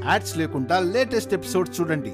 Ads లేకుండా latest episode చూడండి.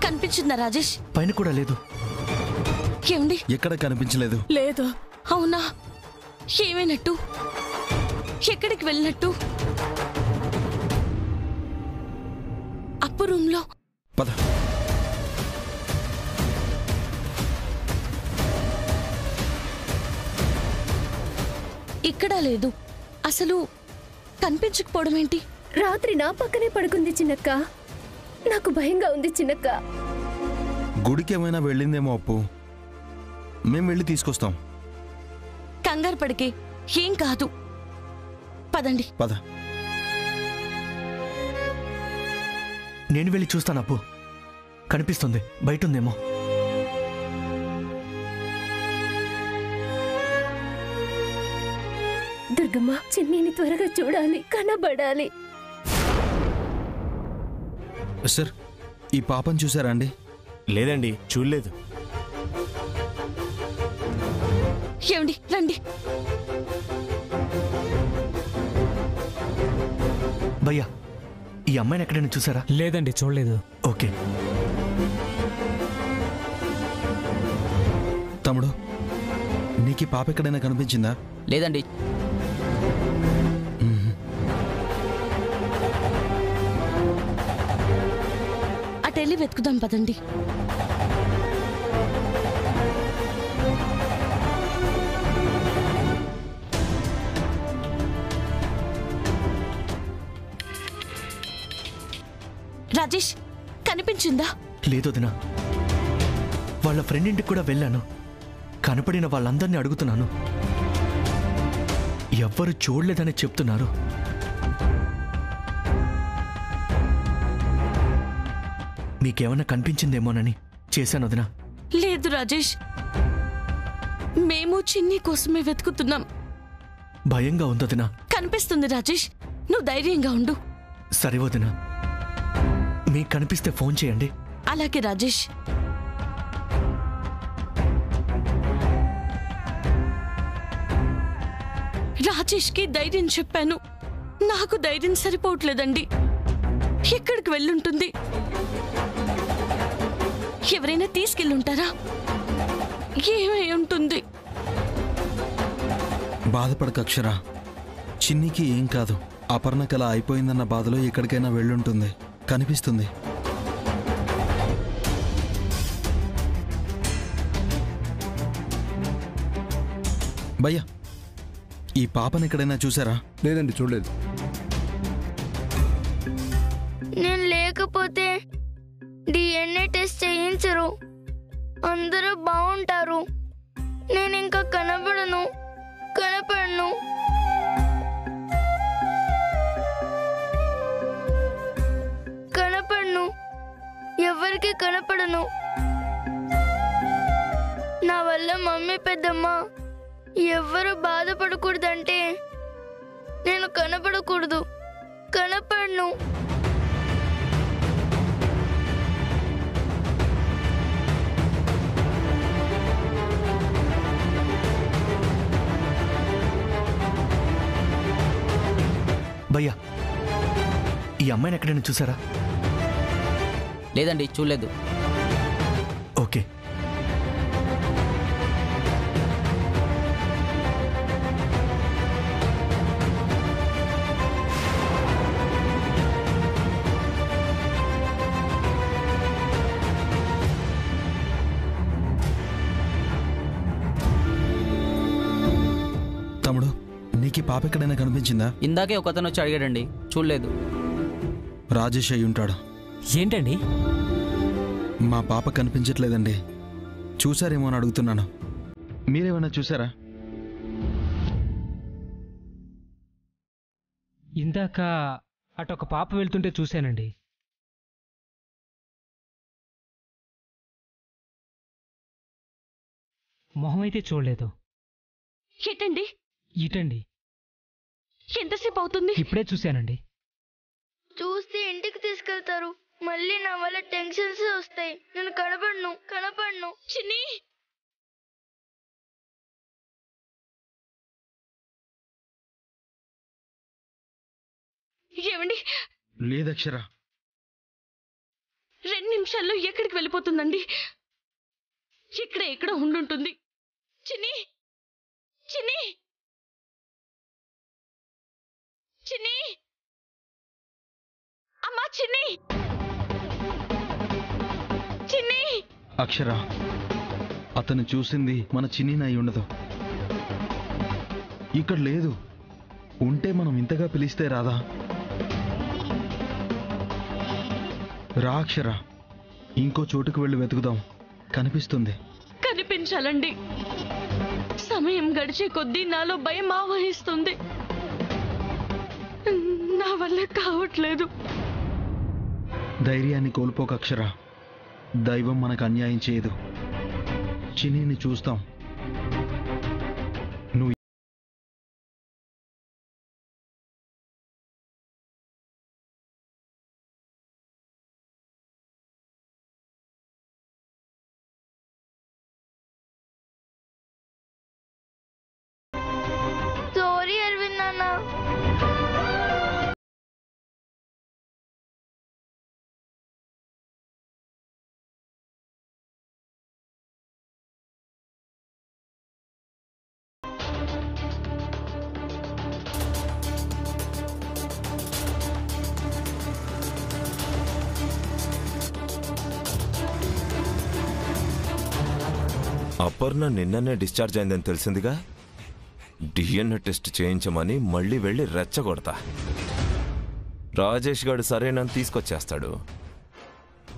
కనిపించిందా రాజేష్? పైన కూడా లేదు. ఏమండి? ఎక్కడ కనిపించలేదు. లేదు. అవునా? ఏమైనట్టు? ఎక్కడికి వెళ్ళినట్టు? అప్పు రూమ్ లో. పద. ఇక్కడ లేదు. అసలు కనిపించకపోవడం ఏంటి? రాత్రి నా పక్కనే పడుకుంది చిన్నక్క. నాకు భయంగా ఉంది చిన్నక్క. గుడికి ఏమైనా వెళ్ళిందేమో అప్పు. మేం వెళ్ళి తీసుకొస్తాం. కంగారు పడికే, ఏం కాదు. పదండి. పద. నేను వెళ్ళి చూస్తాను అప్పు. కనిపిస్తుంది, బయట ఉందేమో. దుర్గమ్మ, చిన్నీని త్వరగా చూడాలి, కనబడాలి. సార్, ఈ పాపను చూసారా అండి? లేదండి, చూడలేదు. ఏమండి, రండి. భయ్యా, ఈ అమ్మాయిని ఎక్కడైనా చూసారా? లేదండి, చూడలేదు. ఓకే. తమ్ముడు, నీకు ఈ పాప ఎక్కడైనా కనిపించిందా? లేదండి. అటెళ్ళి వెతుకుదాం, పదండి. రాజేష్, కనిపించిందా? లేదు దినా. వాళ్ళ ఫ్రెండ్ ఇంటికి కూడా వెళ్ళాను. కనపడిన వాళ్ళందరినీ అడుగుతున్నాను, ఎవ్వరు చూడలేదని చెప్తున్నారు. మీకేమన్నా కనిపించిందేమోనని చేశాను వదినా. లేదు రాజేష్, మేము చిన్ని కోసమే వెతుకుతున్నాం. భయంగా ఉందొదినా. కనిపిస్తుంది రాజేష్, నువ్వు ధైర్యంగా ఉండు. సరే వదినా, మీకు కనిపిస్తే ఫోన్ చేయండి. అలాగే రాజేష్. రాజేష్కి ధైర్యం చెప్పాను, నాకు ధైర్యం సరిపోవట్లేదండి. ఎక్కడికి వెళ్ళుంటుంది? ఎవరైనా తీసుకెళ్ళుంటారా? ఏమై ఉంటుంది? బాధపడక అక్షర, చిన్నికి ఏం కాదు. అపర్ణకల అయిపోయిందన్న బాధలో ఎక్కడికైనా వెళ్ళుంటుంది. కనిపిస్తుంది. భయ్యా, ఈ పాపను ఎక్కడైనా చూసారా? లేదండి, చూడలేదు. నేను లేకపోతే డిఎన్ఏ టెస్ట్ చేయించరు. అందరూ బాగుంటారు. నేను ఇంకా కనపడను. ఎవరికి కనపడను. నా వల్ల మమ్మీ పెద్దమ్మ ఎవ్వరు బాధపడకూడదంటే నేను కనపడకూడదు. కనపడను. భయ్యా, ఈ అమ్మాయిని ఎక్కడైనా చూసారా? లేదండి, చూడలేదు. ఓకే. తమ్ముడు, నీకు పాప ఎక్కడైనా కనిపించిందా? ఇందాకే ఒకతను వచ్చి అడిగాడండి, చూడలేదు. రాజేష్ అయి ఉంటాడు. ఏంటండి? మా పాప కనిపించట్లేదండి. చూసారేమో అని అడుగుతున్నాను. మీరేమైనా చూసారా? ఇందాక అటొక పాప వెళ్తుంటే చూశానండి. మొహం అయితే చూడలేదు. ఏంటండి? ఇటండి. ఎంతసేపు అవుతుంది? ఇప్పుడే చూశానండి. చూస్తే ఇంటికి తీసుకెళ్తారు. మళ్ళీ నా వల్ల టెన్షన్స్ వస్తాయి. నేను కనపడను. చిన్ని, ఏమండి? లేదక్షర. 2 నిమిషాల్లో ఎక్కడికి వెళ్ళిపోతుందండి? ఎక్కడ ఉండుంటుంది. చిన్ని, చిన్ని, చిన్ని, అమ్మా చిన్ని, చిన్ని. అక్షర, అతను చూసింది మన చిన్నీనై ఉండదు. ఇక్కడ లేదు. ఉంటే మనం ఇంతగా పిలిస్తే రాదా? రా అక్షర, ఇంకో చోటుకు వెళ్ళి వెతుకుదాం. కనిపిస్తుంది. కనిపించాలండి. సమయం గడిచే కొద్దీ నాలో భయం ఆవహిస్తుంది. నా వల్ల కావట్లేదు. ధైర్యాన్ని కోల్పోక అక్షర. దైవం మనకు అన్యాయం చేయదు. చిన్నీని చూస్తాం. నువ్వు సారీ అరవింద్ నాన్న. అపర్ణ నిన్ననే డిశ్చార్జ్ అయిందని తెలిసిందిగా. డిఎన్ఏ టెస్ట్ చేయించమని మళ్ళీ వెళ్ళి రెచ్చగొడతా. రాజేష్ గారు సరేనని తీసుకొచ్చేస్తాడు.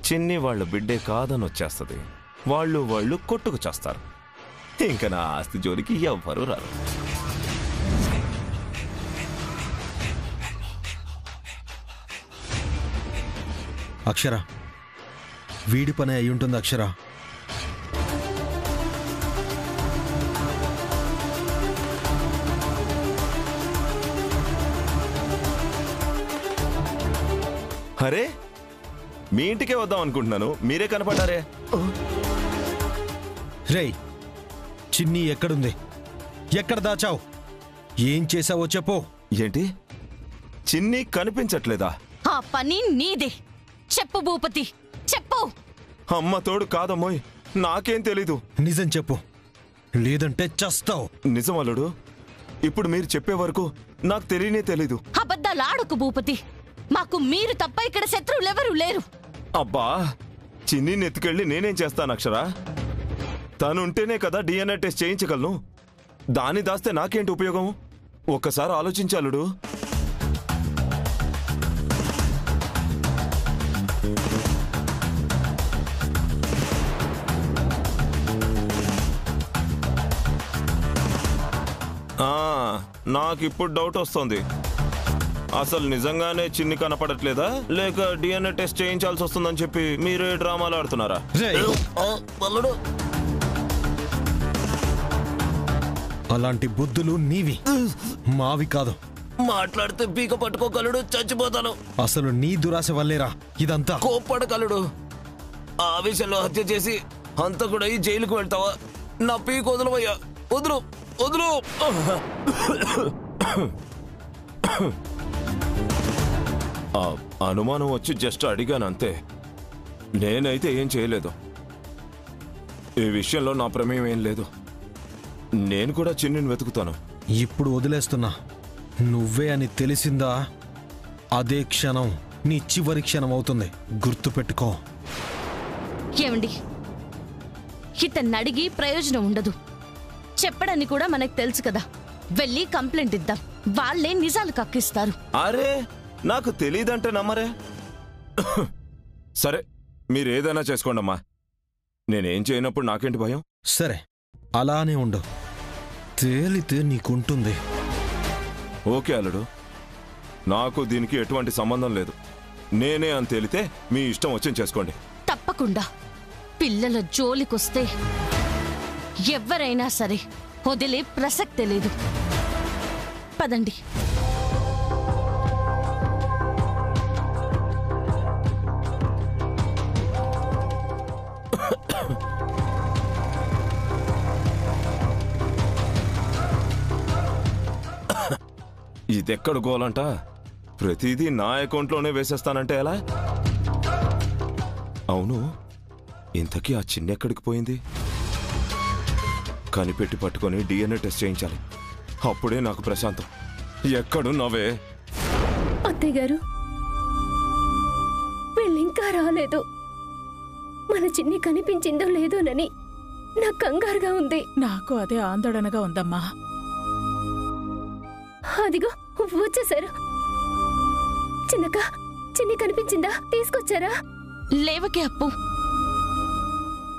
చిన్ని వాళ్ళ బిడ్డే కాదని వచ్చేస్తుంది. వాళ్ళు కొట్టుకు చేస్తారు. ఇంకా నా ఆస్తి జోలికి ఎవ్వరూ రారు. అక్షర, వీడి పని అయి ఉంటుంది. అక్షర, అరే, మీ ఇంటికే వద్దాం అనుకుంటున్నాను, మీరే కనపడ్డారే. రేయ్, చిన్ని ఎక్కడుంది? ఎక్కడ దాచావు? ఏం చేసావో చెప్పు. ఏంటి? చిన్ని కనిపించట్లేదా? ఆ పని నీదే. చెప్పు భూపతి, చెప్పు. అమ్మ తోడు కాదమ్మోయ్, నాకేం తెలీదు. నిజం చెప్పు, లేదంటే చస్తావు. నిజం అల్లుడు, ఇప్పుడు మీరు చెప్పే వరకు నాకు తెలియనే తెలీదు. అబద్ధాలు ఆడుకు భూపతి. మాకు మీరు తప్ప ఇక్కడ శత్రువులెవరూ లేరు. అబ్బా, చిన్ని ఎత్తుకెళ్ళి నేనేం చేస్తాను అక్షర? తనుంటేనే కదా డిఎన్ఏ టెస్ట్ చేయించగలను. దాన్ని దాస్తే నాకేంటి ఉపయోగం? ఒక్కసారి ఆలోచించాలుడు. నాకిప్పుడు డౌట్ వస్తుంది. అసలు నిజంగానే చిన్ని కనపడట్లేదా, లేక డిఎన్ఏ టెస్ట్ చేయించాల్సి వస్తుందని చెప్పి మీరే డ్రామాలు ఆడుతున్నారా? అలాంటి బుద్ధులు నీవి, మావి కాదు. మాట్లాడితే పీక పట్టుకోగలడు, చచ్చిపోతాను. అసలు నీ దురాశ వల్లేరా ఇదంతా. కోప్పడగలడు. ఆవేశంలో హత్య చేసి హంతకుడై జైలుకు వెళ్తావా? నా పీక వదులవయ్యా, వదులు వదులు. అనుమానం వచ్చి జస్ట్ అడిగాను అంతే. నేనైతే ఏం చేయలేదు. ఈ విషయంలో నా ప్రమేయం ఏం లేదు. నేను కూడా చిన్నిని వెతుకుతాను. ఇప్పుడు వదిలేస్తున్నా. నువ్వే అని తెలిసిందా అదే క్షణం నీ చివరి క్షణం అవుతుంది, గుర్తుపెట్టుకో. ఏమండి, ఇతన్ని అడిగి ప్రయోజనం ఉండదు. చెప్పడని కూడా మనకు తెలుసు కదా. వెళ్ళి కంప్లైంట్ ఇద్దాం, వాళ్ళే నిజాలు కక్కిస్తారు. అరే, నాకు తెలియదంటే నమ్మరే. సరే, మీరేదైనా చేసుకోండమ్మా. నేనేం చేయనప్పుడు నాకేంటి భయం? సరే, అలానే ఉండు. తేలితే నీకుంటుంది. ఓకే అల్లుడు, నాకు దీనికి ఎటువంటి సంబంధం లేదు. నేనే అని తేలితే మీ ఇష్టం వచ్చి చేసుకోండి. తప్పకుండా. పిల్లల జోలికొస్తే ఎవరైనా సరే వదిలే ప్రసక్తే లేదు. పదండి. ఇదెక్కడ గోలంట? ప్రతిదీ నా అకౌంట్లోనే వేసేస్తానంటే ఎలా? అవును, ఇంతకీ ఆ చిన్న ఎక్కడికి పోయింది? కనిపెట్టి పట్టుకొని డిఎన్ఏ టెస్ట్ చేయించాలి. అప్పుడే నాకు ప్రశాంతం. ఎక్కడున్నావే? అత్తయ్య గారు, వీళ్ళింకా రాలేదు. మన చిన్ని కనిపించిందో లేదోనని నాకు కంగారుగా ఉంది. నాకు అదే ఆందోళనగా ఉందమ్మా. అదిగో వచ్చేసారు. చిన్నక్క, చిన్ని కనిపించిందా? తీసుకొచ్చారా? లేవకే అప్పు.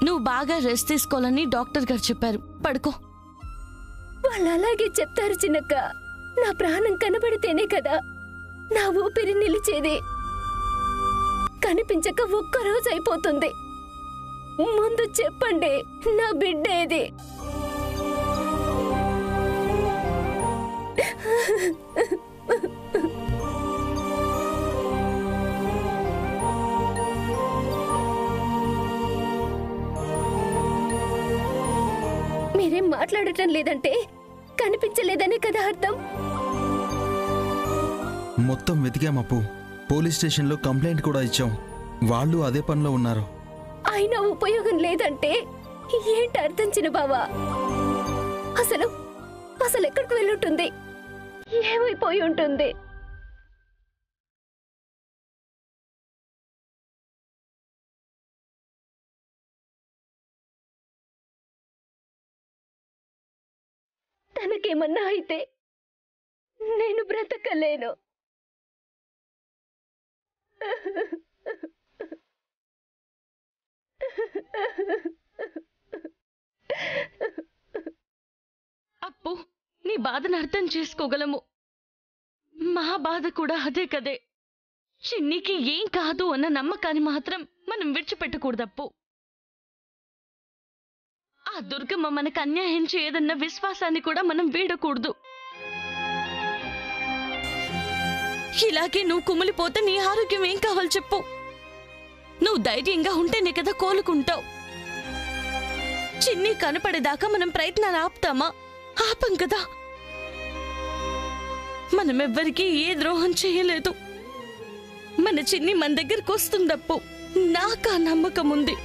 నువ్వు బాగా రెస్ట్ తీసుకోవాలని డాక్టర్ గారు చెప్పారు. పడుకో. వాళ్ళు అలాగే చెప్తారు చిన్నక్క. నా ప్రాణం కనబడితేనే కదా నా ఊపిరి నిలిచేది. కనిపించక ఒక్కరోజు అయిపోతుంది. ముందు చెప్పండి, నా బిడ్డ ఏది? మీరేం మాట్లాడటం లేదంటే కనిపించలేదనే కదా అర్థం. మొత్తం వెతికామప్పు. పోలీస్ స్టేషన్లో కంప్లైంట్ కూడా ఇచ్చాం. వాళ్ళు అదే పనిలో ఉన్నారు. అయినా ఉపయోగం లేదంటే ఏంటి అర్థం చిన్నబావా? అసలు అసలు ఎక్కడికి వెళ్ళుంటుంది? ఏమైపోయి ఉంటుంది? తనకేమన్నా అయితే నేను బ్రతకలేను. అప్పు, నీ బాధను అర్థం చేసుకోగలము. మా బాధ కూడా అదే కదే. చిన్నికి ఏం కాదు అన్న నమ్మకాన్ని మాత్రం మనం విడిచిపెట్టకూడదప్పు. ఆ దుర్గమ్మ మనకు అన్యాయం చేయదన్న విశ్వాసాన్ని కూడా మనం వీడకూడదు. ఇలాగే నువ్వు కుమిలిపోతే నీ ఆరోగ్యం ఏం కావాలి చెప్పు? నువ్వు ధైర్యంగా ఉంటేనే కదా కోలుకుంటావు. చిన్ని కనపడేదాకా మనం ప్రయత్నాలు ఆపుతామా? ఆపం కదా. మనమెవ్వరికీ ఏ ద్రోహం చేయలేదు. మన చిన్ని మన దగ్గరకు వస్తుందప్పు. నాకా నమ్మకం ఉంది.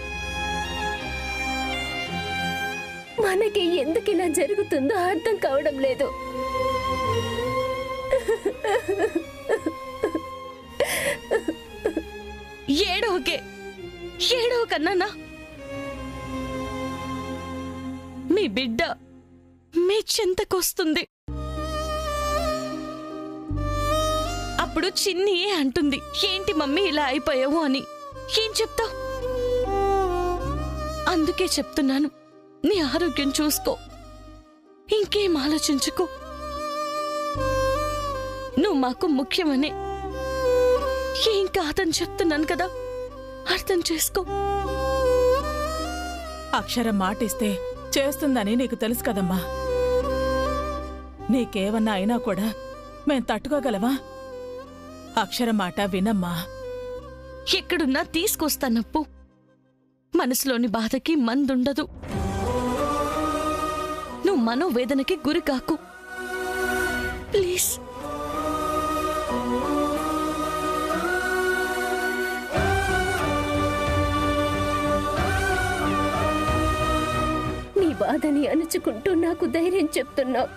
మనకి ఎందుకు ఇలా జరుగుతుందో అర్థం కావడం లేదు. ఏడో కన్నానా, మీ బిడ్డ మీ చెంతకొస్తుంది. అప్పుడు చిన్ని అంటుంది, ఏంటి మమ్మీ ఇలా అయిపోయావు అని. ఏం చెప్తావు? అందుకే చెప్తున్నాను, నీ ఆరోగ్యం చూసుకో, ఇంకేం ఆలోచించుకో. నువ్వు మాకు ముఖ్యమని. ఏం కాదని చెప్తున్నాను కదా, అర్థం చేసుకో. అక్షరం మాటిస్తే చేస్తుందని నీకు తెలుసు కదమ్మా. నీకేమన్నా అయినా కూడా మేం తట్టుకోగలవా? అక్షరం మాట వినమ్మా. ఎక్కడున్నా తీసుకొస్తానప్పు. మనసులోని బాధకి మందుండదు. నువ్వు మనోవేదనకి గురి కాకు ప్లీజ్. నీ బాధని అణుచుకుంటూ నాకు ధైర్యం చెప్తున్నావు.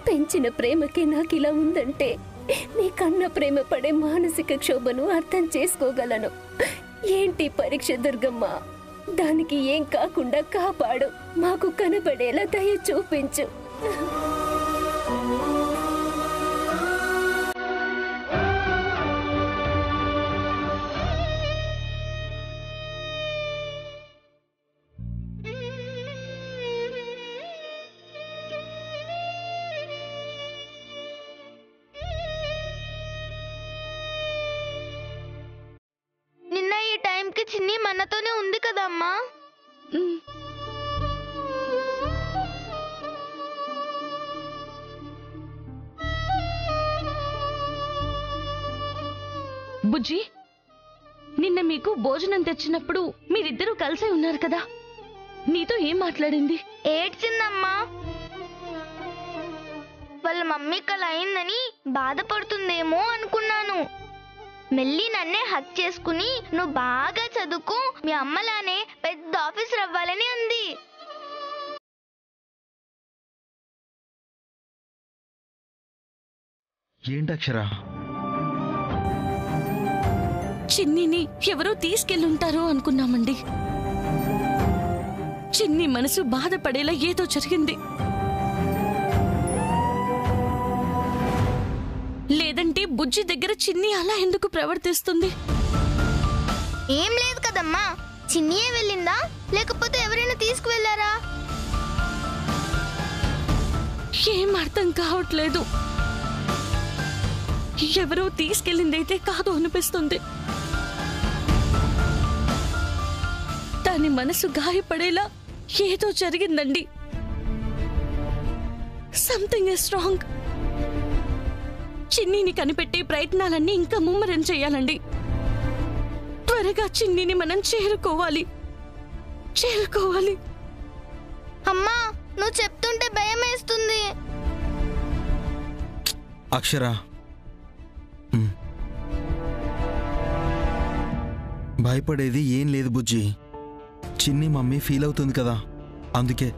పెంచిన ప్రేమకే నాకిలా ఉందంటే నీ కన్న ప్రేమ పడే మానసిక క్షోభను అర్థం చేసుకోగలను. ఏంటి పరీక్ష దుర్గమ్మ? దానికి ఏం కాకుండా కాపాడు. మాకు కనబడేలా దయ చూపించు. నిన్న ఈ టైంకి చిన్ని మనతోనే ఉంది కదమ్మా. బుజ్జి, నిన్న మీకు భోజనం తెచ్చినప్పుడు మీరిద్దరూ కలిసే ఉన్నారు కదా, నీతో ఏం మాట్లాడింది? ఏడ్చిందమ్మా. వాళ్ళ మమ్మీకి అలా అయిందని బాధపడుతుందేమో అనుకున్నాను. మెల్లి నన్నే హక్ చేసుకుని నువ్వు బాగా చదువుకో, మీ అమ్మలానే పెద్ద ఆఫీసర్ అవ్వాలని అంది. ఏంటక్షరా? చిన్నిని ఎవరో తీసుకెళ్ళుంటారో అనుకున్నామండి. చిన్ని మనసు బాధపడేలా ఏదో జరిగింది. లేదంటే బుజ్జి దగ్గర చిన్ని అలా ఎందుకు ప్రవర్తిస్తుంది? ఏం లేదు కదమ్మా, చిన్నియే వెళ్ళిందా లేకపోతే ఎవరైనా తీసుకువెళ్లారా? ఏం అర్థం కావట్లేదు. ఎవరో తీసుకెళ్ళిందైతే కాదు అనిపిస్తుంది. దాని మనసు గాయపడేలా ఏదో జరిగిందండి. Something is wrong. చిన్నిని కనిపెట్టే ప్రయత్నాలన్నీ ఇంకా ముమ్మరం చేయాలండి. త్వరగా చిన్నిని మనం చేరుకోవాలి. అమ్మా, నువ్వు చెప్తుంటే భయం వేస్తుంది. అక్షరా, భయపడేది ఏం లేదు బుజ్జి. చిన్ని మమ్మీ ఫీల్ అవుతుంది కదా, అందుకే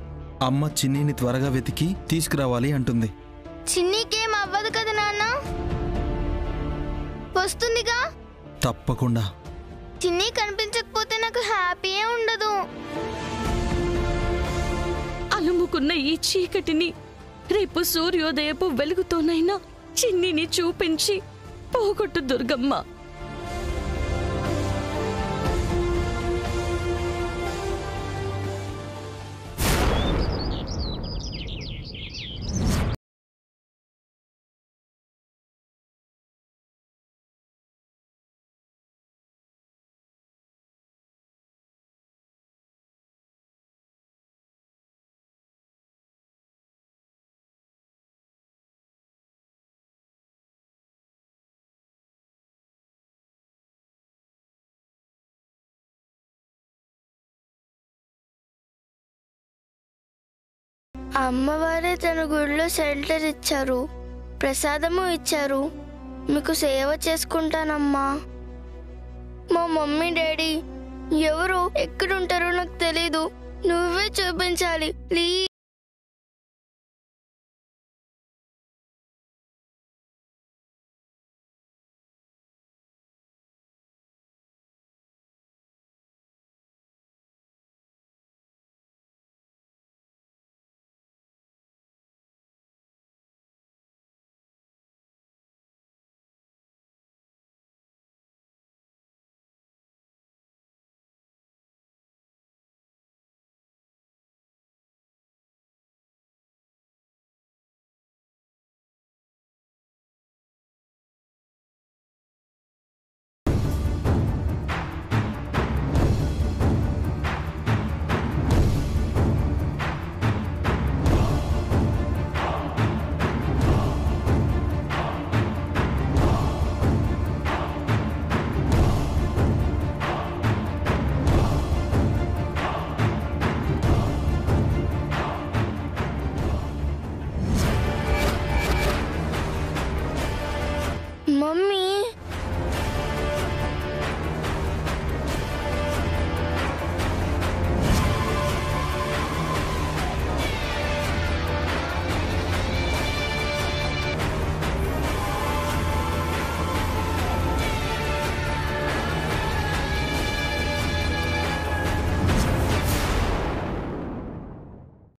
అమ్మ చిన్నిని త్వరగా వెతికి తీసుకురావాలి అంటుంది. చిన్నికేం అవ్వదు కదా నాన్న, వస్తుందిగా. తప్పకుండా. చిన్ని కనిపించకపోతే నాకు హ్యాపీయే ఉండదు. అలుముకున్న ఈ చీకటిని రేపు సూర్యోదయపు వెలుగుతోనైనా చిన్నిని చూపించి పోగొట్టు దుర్గమ్మ. అమ్మవారే తన గుడిలో షెల్టర్ ఇచ్చారు, ప్రసాదము ఇచ్చారు. మీకు సేవ చేసుకుంటానమ్మా. మా మమ్మీ డాడీ ఎవరు ఎక్కడుంటారో నాకు తెలీదు. నువ్వే చూపించాలి ప్లీజ్.